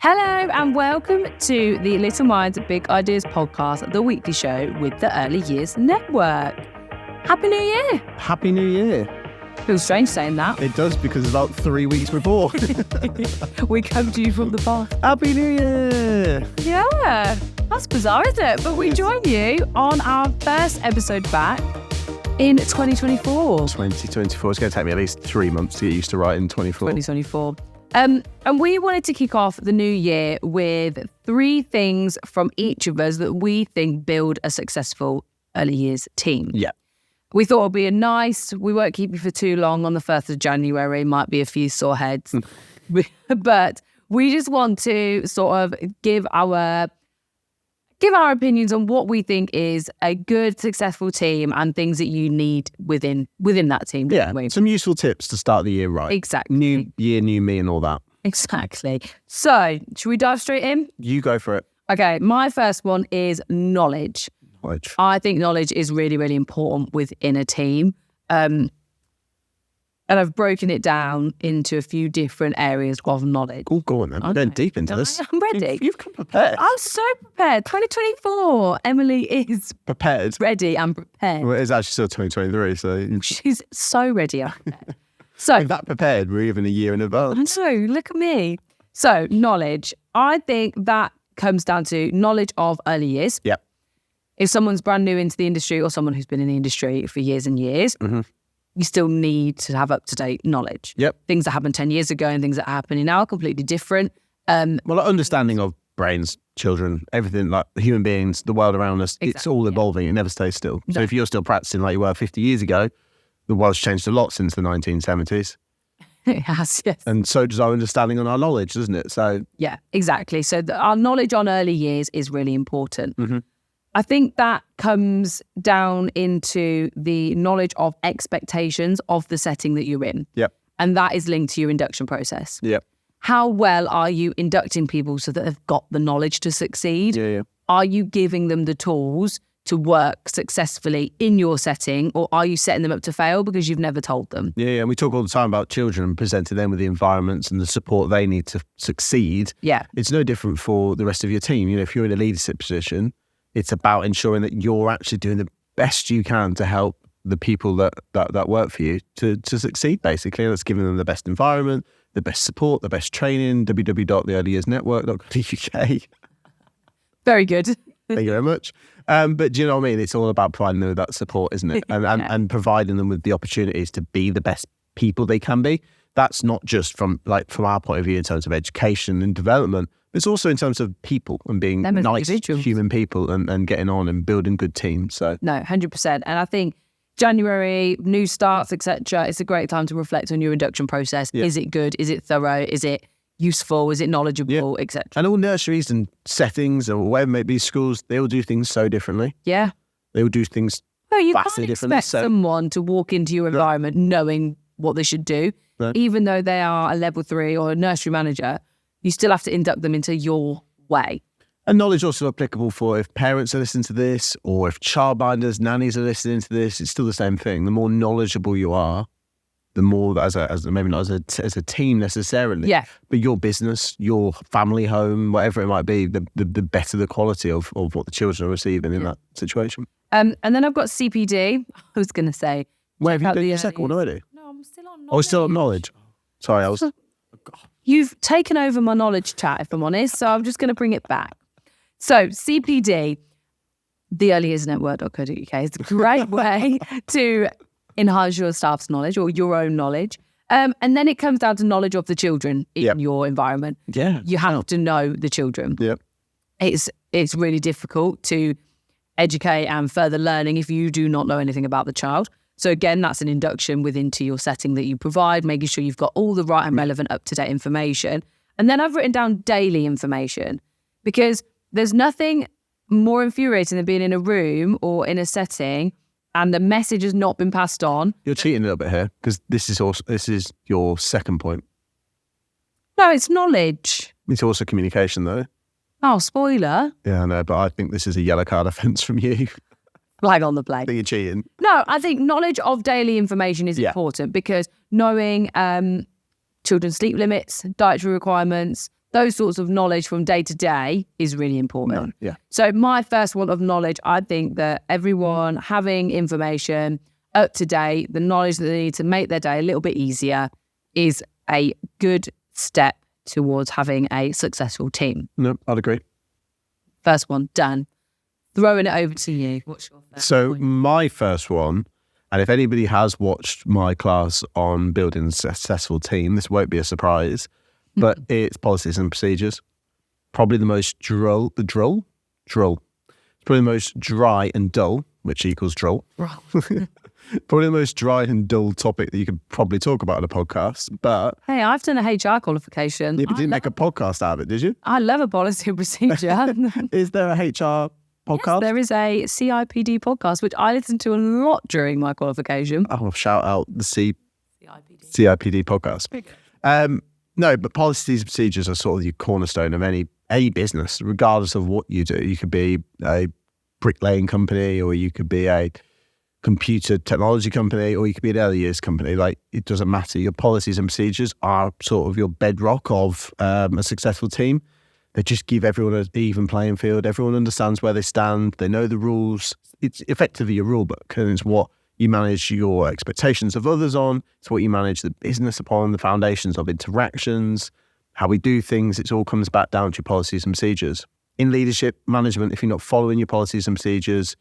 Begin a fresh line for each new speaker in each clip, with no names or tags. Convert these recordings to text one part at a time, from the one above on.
Hello and welcome to the Little Minds Big Ideas podcast, the weekly show with the Early Years Network. Happy New Year!
Happy New Year.
Feels strange saying that.
It does, because about 3 weeks before.
We come to you from the past.
Happy New Year.
Yeah, that's bizarre, isn't it? But we join you on our first episode back in 2024.
2024. It's going to take me at least 3 months to get used to writing
2024. And we wanted to kick off the new year with 3 things from each of us that we think build a successful early years team.
Yeah.
We thought it'd be we won't keep you for too long on the 1st of January, might be a few sore heads. But we just want to sort of give our opinions on what we think is a good, successful team and things that you need within that team.
Yeah, some useful tips to start the year right.
Exactly.
New year, new me and all that.
Exactly. So, should we dive straight in?
You go for it.
Okay, my first one is knowledge. I think knowledge is really, really important within a team. And I've broken it down into a few different areas of knowledge.
Oh, go on then. I'm going deep into this.
I'm ready.
You've come prepared.
I'm so prepared. 2024. Emily is
prepared.
Ready and prepared.
Well, it's actually still 2023, so...
She's so ready and prepared. So,
that prepared, we're even a year in advance.
I know, look at me. So, knowledge. I think that comes down to knowledge of early years.
Yep.
If someone's brand new into the industry or someone who's been in the industry for years and years, you still need to have up-to-date knowledge.
Yep.
Things that happened 10 years ago and things that are happening now are completely different.
Well, understanding of brains, children, everything, like human beings, the world around us, it's all evolving. It never stays still.
No.
So if you're still practicing like you were 50 years ago, the world's changed a lot since the 1970s.
It has, yes.
And so does our understanding on our knowledge, doesn't it? So
yeah, exactly. So our knowledge on early years is really important. I think that comes down into the knowledge of expectations of the setting that you're in.
Yep.
And that is linked to your induction process.
Yep.
How well are you inducting people so that they've got the knowledge to succeed?
Yeah.
Are you giving them the tools to work successfully in your setting, or are you setting them up to fail because you've never told them?
Yeah, and we talk all the time about children and presenting them with the environments and the support they need to succeed.
Yeah.
It's no different for the rest of your team. You know, if you're in a leadership position, it's about ensuring that you're actually doing the best you can to help the people that work for you to succeed, basically. And that's giving them the best environment, the best support, the best training, www.theearlyearsnetwork.co.uk.
Very good.
Thank you very much. But do you know what I mean? It's all about providing them with that support, isn't it? And providing them with the opportunities to be the best people they can be. That's not just from our point of view in terms of education and development, but it's also in terms of people and being nice human people and getting on and building good teams. So
no, 100%. And I think January, new starts, etc. It's a great time to reflect on your induction process. Yeah. Is it good? Is it thorough? Is it useful? Is it knowledgeable, etc.?
And all nurseries and settings or whatever it may be, schools, they all do things so differently.
Yeah.
They all do things
you
vastly
can't
differently.
expect someone to walk into your environment knowing what they should do. No. Even though they are a level 3 or a nursery manager, you still have to induct them into your way.
And knowledge also applicable for if parents are listening to this or if childminders, nannies are listening to this, it's still the same thing. The more knowledgeable you are, the more as maybe not as a team necessarily, but your business, your family home, whatever it might be, the better the quality of what the children are receiving in that situation.
And then I've got CPD. I was going to say,
where have you done your second one already?
No, I'm still on knowledge.
Oh, still on knowledge. Sorry, I was.
You've taken over my knowledge chat, if I'm honest. So I'm just going to bring it back. So CPD, theearlyearsnetwork.co.uk is a great way to enhance your staff's knowledge or your own knowledge. And then it comes down to knowledge of the children in your environment. Yeah. You have to know the children.
Yep.
It's really difficult to educate and further learning if you do not know anything about the child. So again, that's an induction into your setting that you provide, making sure you've got all the right and relevant up-to-date information. And then I've written down daily information because there's nothing more infuriating than being in a room or in a setting and the message has not been passed on.
You're cheating a little bit here because this is your second point.
No, it's knowledge.
It's also communication though.
Oh, spoiler.
Yeah, I know, but I think this is a yellow card offence from you.
Flag on the play.
I think you're cheating.
No, I think knowledge of daily information is important because knowing children's sleep limits, dietary requirements, those sorts of knowledge from day to day is really important.
No, yeah.
So my first one of knowledge, I think that everyone having information up to date, the knowledge that they need to make their day a little bit easier is a good step towards having a successful team.
No, I'd agree.
First one, done. Throwing it over to you. What's your first point?
My first one, and if anybody has watched my class on building a successful team, this won't be a surprise, but it's policies and procedures. Probably the most droll. It's probably the most dry and dull, which equals droll. Probably the most dry and dull topic that you could probably talk about on a podcast. But
Hey, I've done a HR qualification.
you didn't make a podcast out of it, did you?
I love a policy and procedure.
Is there a HR podcast?
Yes, there is a CIPD podcast, which I listened to a lot during my qualification.
I'll shout out the CIPD podcast. No, but policies and procedures are sort of the cornerstone of any business, regardless of what you do. You could be a bricklaying company, or you could be a computer technology company, or you could be an early years company. Like, it doesn't matter. Your policies and procedures are sort of your bedrock of a successful team. They just give everyone an even playing field. Everyone understands where they stand. They know the rules. It's effectively your rule book, and it's what you manage your expectations of others on. It's what you manage the business upon, the foundations of interactions, how we do things. It all comes back down to your policies and procedures. In leadership management, if you're not following your policies and procedures,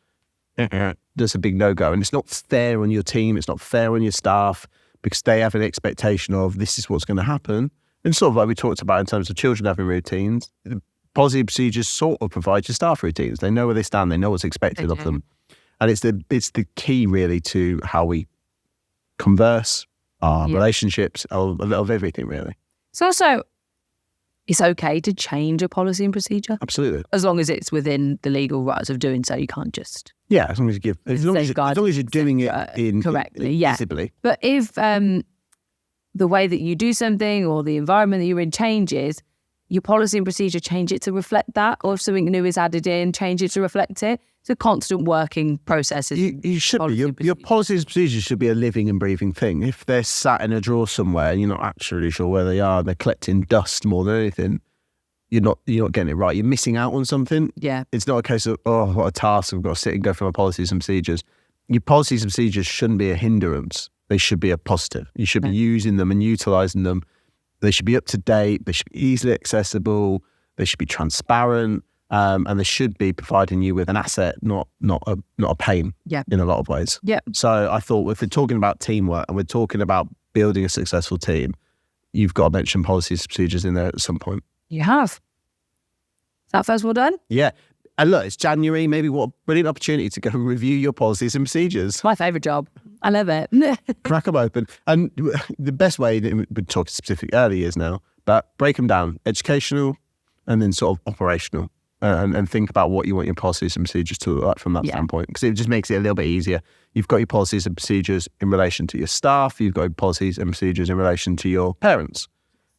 there's a big no-go. And it's not fair on your team. It's not fair on your staff, because they have an expectation of this is what's going to happen. And sort of like we talked about in terms of children having routines, the policy and procedures sort of provide your staff routines. They know where they stand. They know what's expected of them. And it's the key really to how we converse, our relationships, of everything really.
So also, it's okay to change a policy and procedure.
Absolutely.
As long as it's within the legal rights of doing so. You can't just...
Yeah, as long as you're doing it
correctly,
visibly.
But if the way that you do something or the environment that you're in changes, your policy and procedure, change it to reflect that. Or if something new is added in, change it to reflect it. It's a constant working process.
You should be. Your policies and procedures should be a living and breathing thing. If they're sat in a drawer somewhere and you're not actually sure where they are, they're collecting dust more than anything, you're not getting it right. You're missing out on something.
Yeah.
It's not a case of, oh, what a task, I've got to sit and go through my policies and procedures. Your policies and procedures shouldn't be a hindrance. They should be a positive. You should be using them and utilising them. They should be up to date. They should be easily accessible. They should be transparent. And they should be providing you with an asset, not a pain in a lot of ways.
Yeah.
So I thought, if we're talking about teamwork and we're talking about building a successful team, you've got to mention policies and procedures in there at some point.
You have. Is that first one done?
Yeah. And look, it's January. Maybe what a brilliant opportunity to go review your policies and procedures.
It's my favourite job. I love it.
Crack them open. And the best way, we're talking specific early years now, but break them down. Educational and then sort of operational. And think about what you want your policies and procedures to look like from that standpoint, because it just makes it a little bit easier. You've got your policies and procedures in relation to your staff. You've got your policies and procedures in relation to your parents.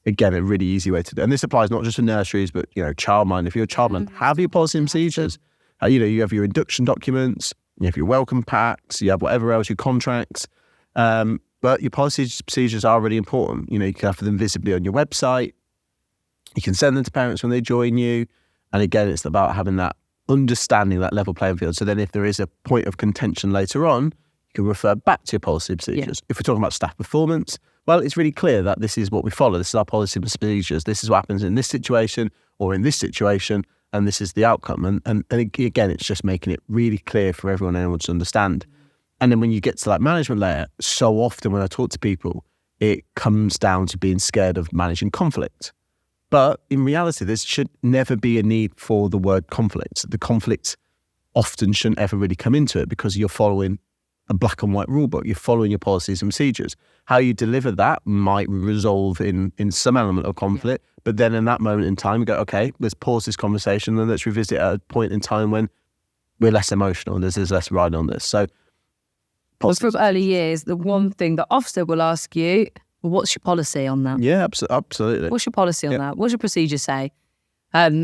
Again, a really easy way to do. And this applies not just for nurseries, but childmind. If you're a childmind, have your policy and procedures. You have your induction documents. You have your welcome packs. You have whatever else, your contracts. But your policies and procedures are really important. You can have them visibly on your website. You can send them to parents when they join you. And again, it's about having that understanding, that level playing field. So then if there is a point of contention later on, you can refer back to your policy and procedures. If we're talking about staff performance, well, it's really clear that this is what we follow. This is our policy and procedures. This is what happens in this situation or in this situation, and this is the outcome. And again, it's just making it really clear for everyone and anyone to understand. And then when you get to that management layer, so often when I talk to people, it comes down to being scared of managing conflict. But in reality, there should never be a need for the word conflict. The conflict often shouldn't ever really come into it, because you're following a black and white rule book. You're following your policies and procedures. How you deliver that might resolve in some element of conflict, but then in that moment in time, you go, okay, let's pause this conversation and let's revisit at a point in time when we're less emotional and there's less riding on this. So,
from early years, the one thing that Ofsted will ask you, well, what's your policy on that?
Yeah, absolutely.
What's your policy on that? What's your procedure say? I spoke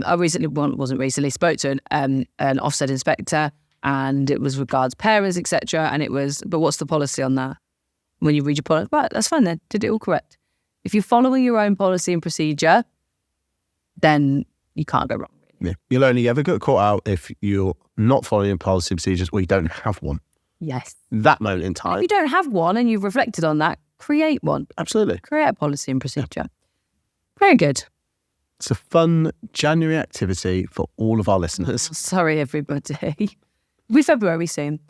to an Ofsted inspector, and it was regards parents, etc. And it was, but what's the policy on that? When you read your policy, right, that's fine then. Did it all correct. If you're following your own policy and procedure, then you can't go wrong.
Yeah. You'll only ever get caught out if you're not following policy procedures or you don't have one.
Yes.
That moment in
And
time.
if you don't have one and you've reflected on that, create one.
Absolutely.
Create a policy and procedure. Very good.
It's a fun January activity for all of our listeners.
Sorry, everybody. We're February soon.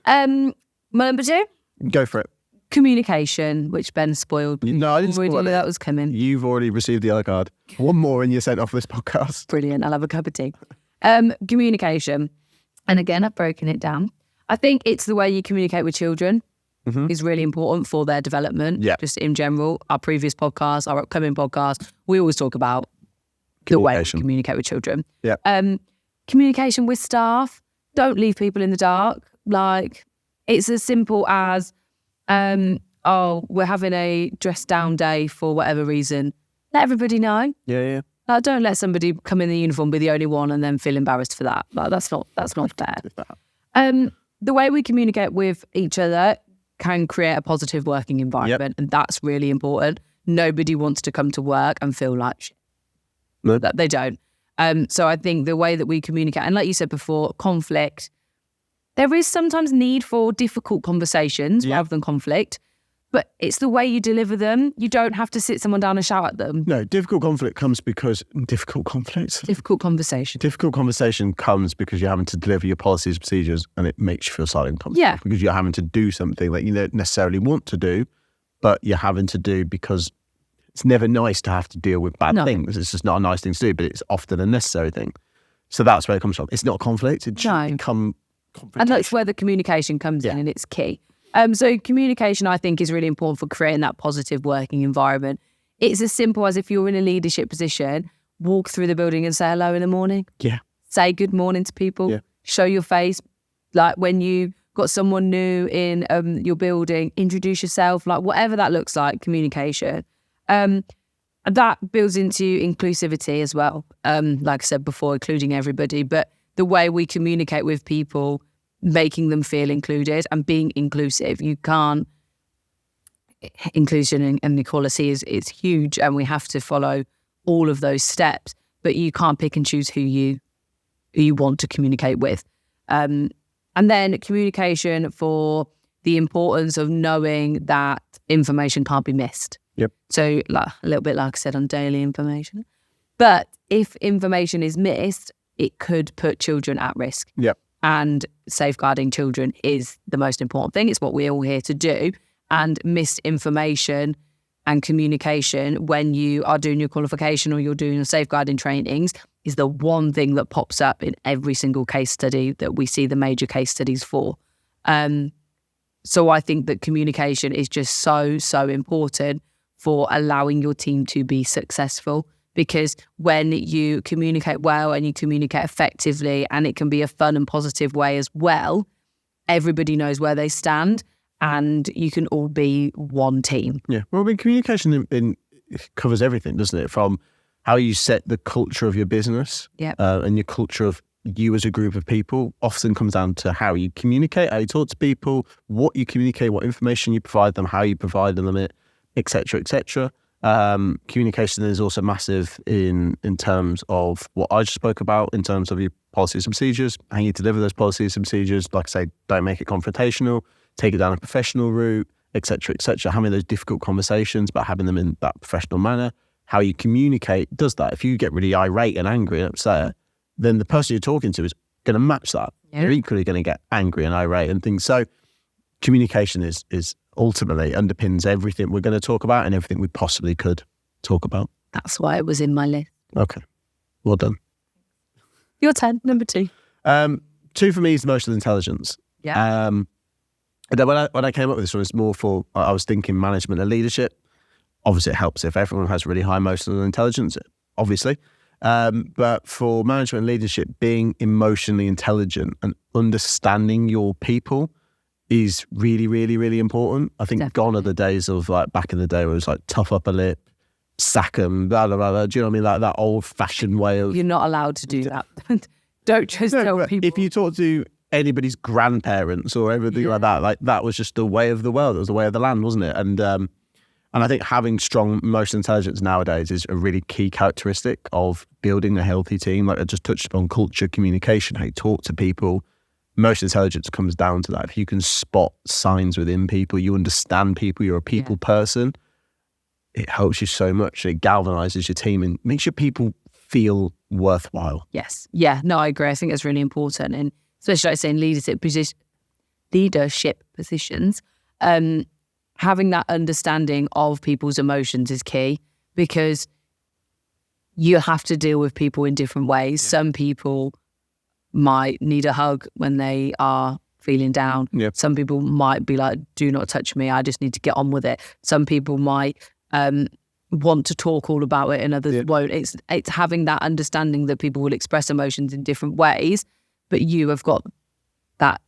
My number 2,
Go for it.
communication, which Ben spoiled.
No, I didn't
Already
spoil
knew
it.
that was coming.
You've already received the yellow card. One more and you're sent off this podcast.
Brilliant. I'll have a cup of tea. Communication. And again, I've broken it down. I think it's the way you communicate with children is really important for their development.
Yeah.
Just in general, our previous podcast, our upcoming podcast, we always talk about the way we
Communication.
communicate with children.
Yeah.
Communication with staff. Don't leave people in the dark. Like, it's as simple as, we're having a dress down day for whatever reason. Let everybody know.
Yeah.
Like, don't let somebody come in the uniform, be the only one, and then feel embarrassed for that. Like, that's not fair. The way we communicate with each other can create a positive working environment, and that's really important. Nobody wants to come to work and feel like shit.
No.
That they don't. So I think the way that we communicate, and like you said before, conflict, there is sometimes need for difficult conversations rather than conflict, but it's the way you deliver them. You don't have to sit someone down and shout at them.
No, difficult conflict comes because difficult conflict.
Difficult conversation.
Difficult conversation comes because you're having to deliver your policies, procedures, and it makes you feel slightly uncomfortable.
Yeah.
Because you're having to do something that you don't necessarily want to do, but you're having to do because it's never nice to have to deal with bad things. It's just not a nice thing to do, but it's often a necessary thing. So that's where it comes from. It's not conflict. It should become confrontation.
And that's where the communication comes in, and it's key. So communication, I think, is really important for creating that positive working environment. It's as simple as if you're in a leadership position, walk through the building and say hello in the morning.
Yeah.
Say good morning to people.
Yeah.
Show your face. Like when you got someone new in your building, introduce yourself. Like whatever that looks like, communication. And that builds into inclusivity as well. Like I said before, including everybody. But the way we communicate with people, making them feel included and being inclusive. You can't, inclusion and equality is huge, and we have to follow all of those steps, but you can't pick and choose who you want to communicate with. And then communication for the importance of knowing that information can't be missed.
Yep.
So like, a little bit like I said on daily information. But if information is missed, it could put children at risk.
Yep.
And safeguarding children is the most important thing. It's what we're all here to do. And misinformation and communication when you are doing your qualification or you're doing your safeguarding trainings is the one thing that pops up in every single case study that we see the major case studies for. So I think that communication is just so important for allowing your team to be successful. Because when you communicate well and you communicate effectively, and it can be a fun and positive way as well, everybody knows where they stand and you can all be one team.
Yeah. Well, I mean, communication covers everything, doesn't it? From how you set the culture of your business and your culture of you as a group of people often comes down to how you communicate, how you talk to people, what you communicate, what information you provide them, how you provide them it, et cetera, et cetera. Communication is also massive in terms of what I just spoke about, in terms of your policies and procedures, how you deliver those policies and procedures. Like I say, don't make it confrontational, take it down a professional route, et cetera, having those difficult conversations, but having them in that professional manner. How you communicate does that. If you get really irate and angry and upset, then the person you're talking to is going to match that.
Yeah.
You're equally going to get angry and irate and things. So communication is ultimately underpins everything we're going to talk about and everything we possibly could talk about.
That's why it was in my list.
Okay. Well done.
Your turn, number 2.
2 for me is emotional intelligence.
Yeah.
And then when I came up with this one, it's more for, I was thinking management and leadership. Obviously, it helps if everyone has really high emotional intelligence, obviously. But for management and leadership, being emotionally intelligent and understanding your people is really, really, really important. I think
Definitely.
Gone are the days of like back in the day where it was like tough upper lip, sack them, blah, blah, blah, blah. Do you know what I mean? Like that old fashioned way of...
You're not allowed to do that. Don't just tell people.
If you talk to anybody's grandparents or everything like that was just the way of the world. It was the way of the land, wasn't it? And And I think having strong emotional intelligence nowadays is a really key characteristic of building a healthy team. Like I just touched upon culture, communication, how you talk to people. Emotional intelligence comes down to that. If you can spot signs within people, you understand people, you're a people person, it helps you so much. It galvanizes your team and makes your people feel worthwhile.
Yes. Yeah, no, I agree. I think it's really important. And especially like saying leadership positions, having that understanding of people's emotions is key, because you have to deal with people in different ways. Yeah. Some people might need a hug when they are feeling down. Yeah. Some people might be like, do not touch me, I just need to get on with it. Some people might want to talk all about it and others won't. It's having that understanding that people will express emotions in different ways, but you have got that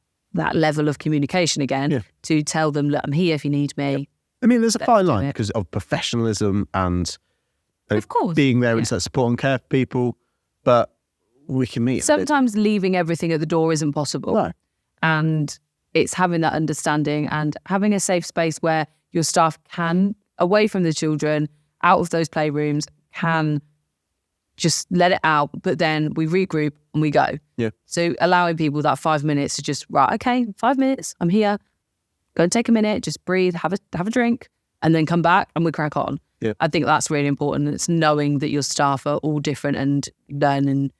level of communication again to tell them, look, I'm here if you need me.
I mean, there's a fine line because of professionalism and
of course
being there and support and care for people, but we can meet.
Sometimes leaving everything at the door isn't possible.
No.
And it's having that understanding and having a safe space where your staff can, away from the children, out of those playrooms, can just let it out, but then we regroup and we go.
Yeah.
So allowing people that 5 minutes to just, right, okay, 5 minutes, I'm here. Go and take a minute, just breathe, have a drink, and then come back and we crack on.
Yeah.
I think that's really important. It's knowing that your staff are all different and learning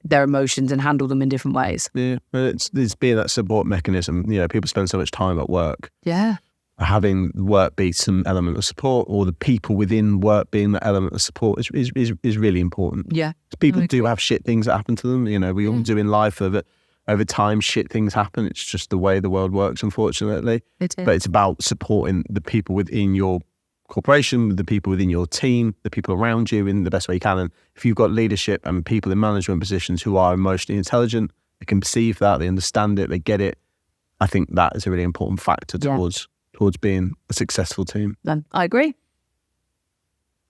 their emotions and handle them in different ways.
Yeah, it's being that support mechanism. You know, people spend so much time at work.
Yeah.
Having work be some element of support, or the people within work being that element of support is really important.
Yeah.
People do have shit things that happen to them. You know, we all do in life. Over time, shit things happen. It's just the way the world works, unfortunately.
It is.
But it's about supporting the people within your corporation, the people within your team, the people around you in the best way you can. And if you've got leadership and people in management positions who are emotionally intelligent, they can perceive that, they understand it, they get it. I think that is a really important factor towards being a successful team.
Then I agree.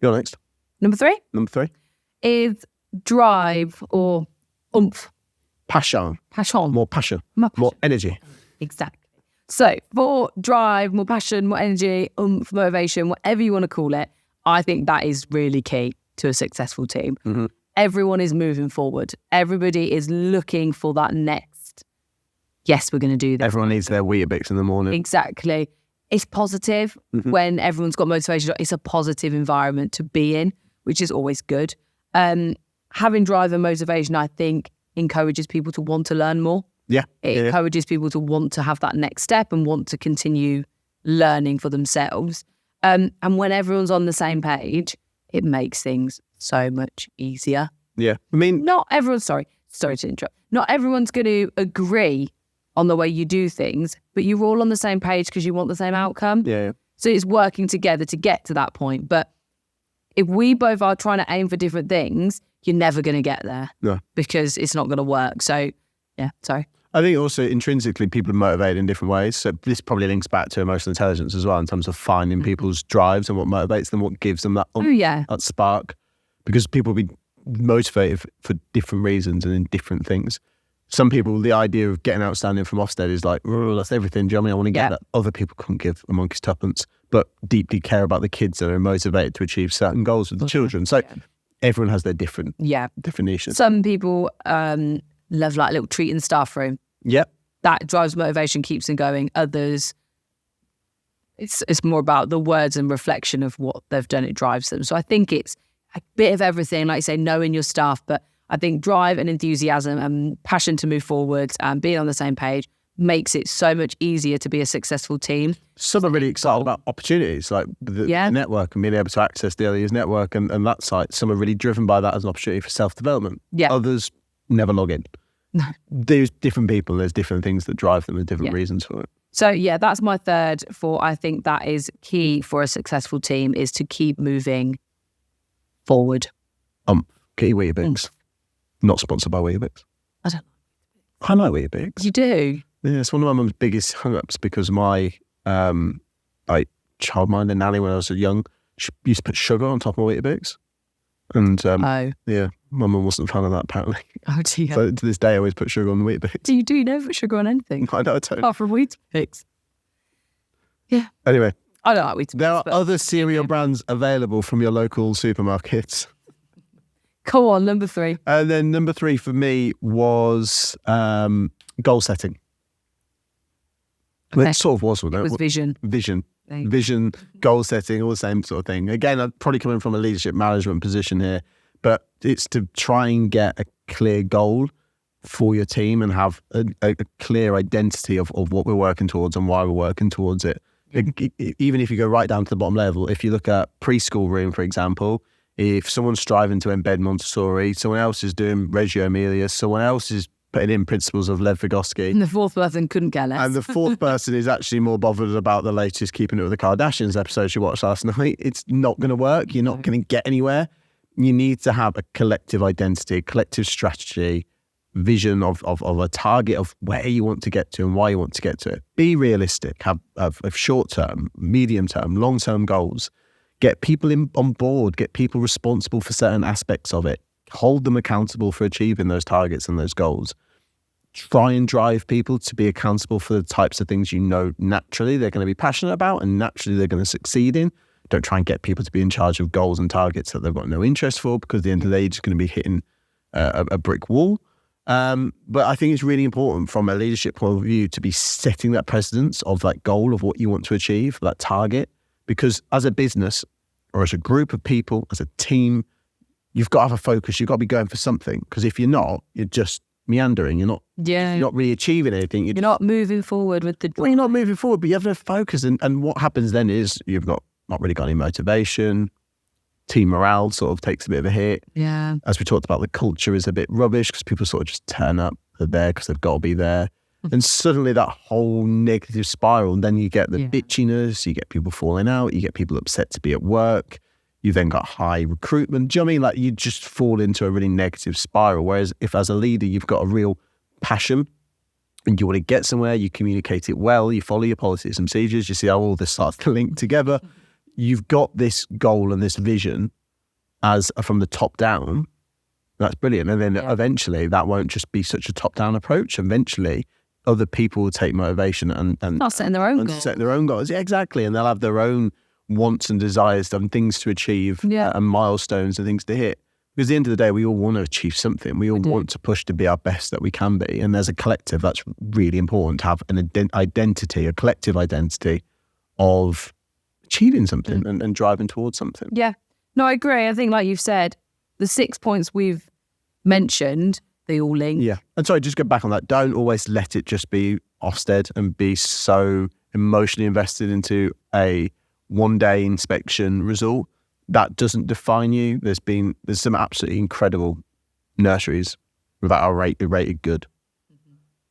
You're next.
Number 3 is drive or oomph.
Passion. More passion. More energy.
Exactly. So for drive, more passion, more energy, oomph, motivation, whatever you want to call it, I think that is really key to a successful team. Mm-hmm. Everyone is moving forward. Everybody is looking for that next, yes, we're going to do this.
Everyone needs their Weetabix in the morning.
Exactly. It's positive when everyone's got motivation. It's a positive environment to be in, which is always good. Having drive and motivation, I think, encourages people to want to learn more.
Yeah.
It encourages people to want to have that next step and want to continue learning for themselves. And when everyone's on the same page, it makes things so much easier.
Yeah. I mean,
not everyone's, sorry to interrupt. Not everyone's going to agree on the way you do things, but you're all on the same page because you want the same outcome.
Yeah.
So it's working together to get to that point. But if we both are trying to aim for different things, you're never going to get there.
No.
Because it's not going to work. So, yeah, sorry.
I think also intrinsically people are motivated in different ways. So this probably links back to emotional intelligence as well in terms of finding people's drives and what motivates them, what gives them that that spark. Because people will be motivated for different reasons and in different things. Some people, the idea of getting outstanding from Ofsted is like, oh, that's everything. Do you know what I mean? I want to get that. Other people couldn't give a monkey's tuppence, but deeply care about the kids that are motivated to achieve certain goals with the children. So everyone has their different definitions.
Some people love like a little treat in the staff room.
Yep.
That drives motivation, keeps them going. Others, it's more about the words and reflection of what they've done. It drives them. So I think it's a bit of everything, like you say, knowing your staff, but I think drive and enthusiasm and passion to move forwards and being on the same page makes it so much easier to be a successful team.
Some are really excited about opportunities, like the network and being able to access the early years network and that site. Some are really driven by that as an opportunity for self-development.
Yeah.
Others never log in.
No.
There's different people, there's different things that drive them and different reasons for it.
So that's my third for, I think that is key for a successful team, is to keep moving forward.
Get your Weetabix. Not sponsored by Weetabix.
I don't know.
I like Weetabix.
You do?
Yeah, it's one of my mum's biggest hang-ups because my childminder nanny when I was young, she used to put sugar on top of my Weetabix. And my mum wasn't a fan of that apparently.
Oh dear.
So to this day I always put sugar on the Weetabix.
Do you never put sugar on anything?
I know, I don't.
Apart from Weetabix. Yeah.
Anyway,
I don't like Wheaties.
There are
but
other cereal brands available from your local supermarkets.
Go on, number 3.
And then number 3 for me was goal setting.
Okay.
It sort of was, wasn't
It was vision.
Vision, goal setting, all the same sort of thing. Again, I'm probably coming from a leadership management position here, but it's to try and get a clear goal for your team and have a clear identity of what we're working towards and why we're working towards it. Even if you go right down to the bottom level, if you look at preschool room, for example, if someone's striving to embed Montessori, someone else is doing Reggio Emilia, someone else is putting in principles of Lev Vygotsky.
And the 4th person couldn't care less.
And the 4th person is actually more bothered about the latest Keeping It With the Kardashians episode you watched last night. It's not going to work. You're not going to get anywhere. You need to have a collective identity, a collective strategy, vision of a target of where you want to get to and why you want to get to it. Be realistic, have short-term, medium-term, long-term goals. Get people on board, get people responsible for certain aspects of it. Hold them accountable for achieving those targets and those goals. Try and drive people to be accountable for the types of things you know naturally they're going to be passionate about and naturally they're going to succeed in. Don't try and get people to be in charge of goals and targets that they've got no interest for, because at the end of the day, you're just going to be hitting a brick wall. But I think it's really important from a leadership point of view to be setting that precedence of that goal of what you want to achieve, that target, because as a business or as a group of people, as a team, you've got to have a focus. You've got to be going for something, because if you're not, you're just meandering. You're not really achieving anything.
You're not moving forward with the...
Well, you're not moving forward, but you have no focus. And what happens then is you've not really got any motivation. Team morale sort of takes a bit of a hit.
Yeah.
As we talked about, the culture is a bit rubbish because people sort of just turn up. They're there because they've got to be there. And suddenly that whole negative spiral, and then you get the bitchiness, you get people falling out, you get people upset to be at work. You then got high recruitment. Do you know what I mean? Like, you just fall into a really negative spiral. Whereas if as a leader, you've got a real passion and you want to get somewhere, you communicate it well, you follow your policies and procedures, you see how all this starts to link together. You've got this goal and this vision as from the top down. That's brilliant. And then eventually that won't just be such a top down approach. Eventually other people will take motivation and
start setting their own goals.
Set their own goals. Yeah, exactly. And they'll have their own wants and desires and things to achieve and milestones and things to hit. Because at the end of the day, we all want to achieve something. We all want to push to be our best that we can be. And as a collective, that's really important to have an identity, a collective identity of achieving something and driving towards something.
Yeah. No, I agree. I think, like you've said, the 6 points we've mentioned, they all link.
Yeah. And sorry, just go back on that. Don't always let it just be Ofsted and be so emotionally invested into a one-day inspection result. That doesn't define you. There's some absolutely incredible nurseries that are rated good.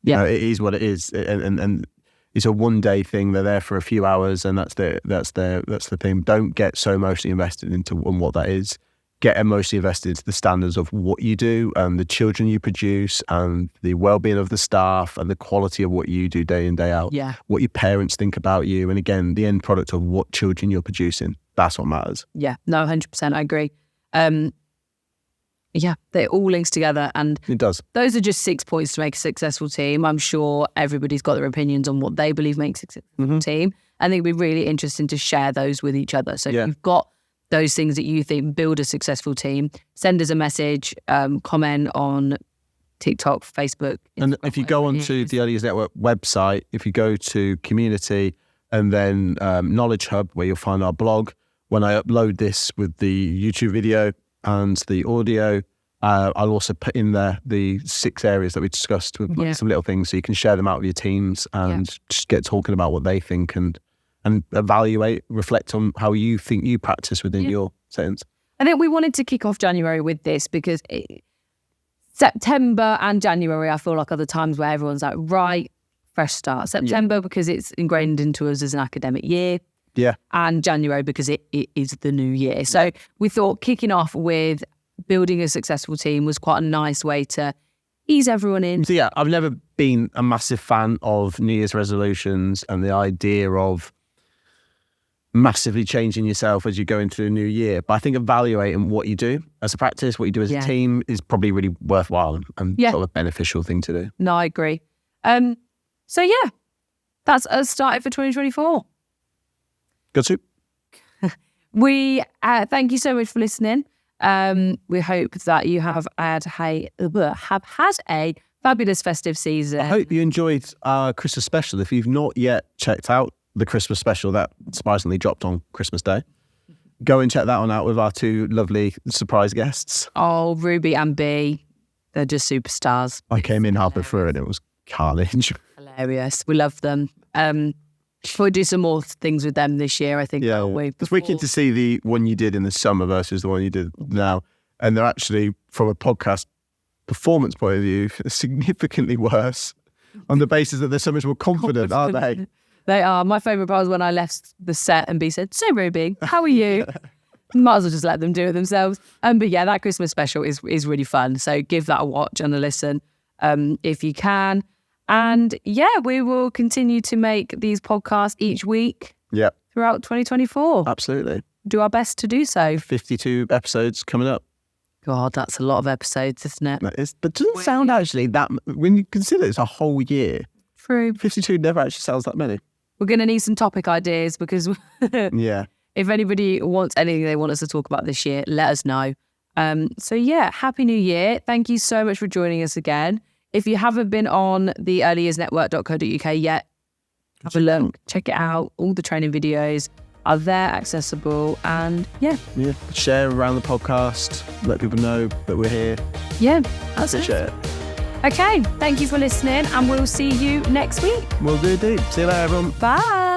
Yeah.
You know, it is what it is, and it's a one-day thing. They're there for a few hours, and that's the thing. Don't get so emotionally invested into what that is. Get emotionally invested into the standards of what you do and the children you produce and the well-being of the staff and the quality of what you do day in, day out.
Yeah.
What your parents think about you. And again, the end product of what children you're producing. That's what matters.
Yeah. No, 100%. I agree. Yeah, they all links together. And
it does.
Those are just 6 points to make a successful team. I'm sure everybody's got their opinions on what they believe makes a successful team. I think it'd be really interesting to share those with each other. So if you've got those things that you think build a successful team, send us a message, comment on TikTok, Facebook. Instagram,
and if you go onto the Early Years Network website, if you go to community and then Knowledge Hub, where you'll find our blog, when I upload this with the YouTube video and the audio, I'll also put in there the 6 areas that we discussed with some little things so you can share them out with your teams and just get talking about what they think and evaluate, reflect on how you think you practice within your settings.
I think we wanted to kick off January with this because September and January, I feel like, are the times where everyone's like, right, fresh start. September because it's ingrained into us as an academic year.
Yeah.
And January because it is the new year. So we thought kicking off with building a successful team was quite a nice way to ease everyone in.
So yeah, I've never been a massive fan of New Year's resolutions and the idea of massively changing yourself as you go into a new year. But I think evaluating what you do as a practice, what you do as a team is probably really worthwhile and sort of a beneficial thing to do.
No, I agree. So yeah, that's us started for 2024.
Good soup.
We thank you so much for listening. We hope that you have had a fabulous festive season.
I hope you enjoyed our Christmas special. If you've not yet checked out the Christmas special that surprisingly dropped on Christmas Day, go and check that one out with our two lovely surprise guests.
Oh, Ruby and Bea, they're just superstars.
I came in halfway through and it was carnage.
Hilarious. We love them. We'll do some more things with them this year, I think.
Yeah, it's wicked to see the one you did in the summer versus the one you did now. And they're actually, from a podcast performance point of view, significantly worse on the basis that they're so much more confident, aren't they?
They are. My favourite part was when I left the set and Bea said, "So Ruby, how are you?" Might as well just let them do it themselves. But yeah, that Christmas special is really fun. So give that a watch and a listen if you can. And yeah, we will continue to make these podcasts each week throughout 2024.
Absolutely.
Do our best to do so.
52 episodes coming up.
God, that's a lot of episodes, isn't it?
That is, but it doesn't sound actually that, when you consider it's a whole year.
True.
52 never actually sounds that many.
We're going to need some topic ideas because if anybody wants anything they want us to talk about this year, let us know. So yeah, Happy New Year. Thank you so much for joining us again. If you haven't been on the earlyearsnetwork.co.uk yet, have a look, check it out. All the training videos are there, accessible, and
share around the podcast, let people know that we're here.
Yeah, that's it.
Share.
Okay, thank you for listening, and we'll see you next week.
We'll do indeed. See you later, everyone.
Bye.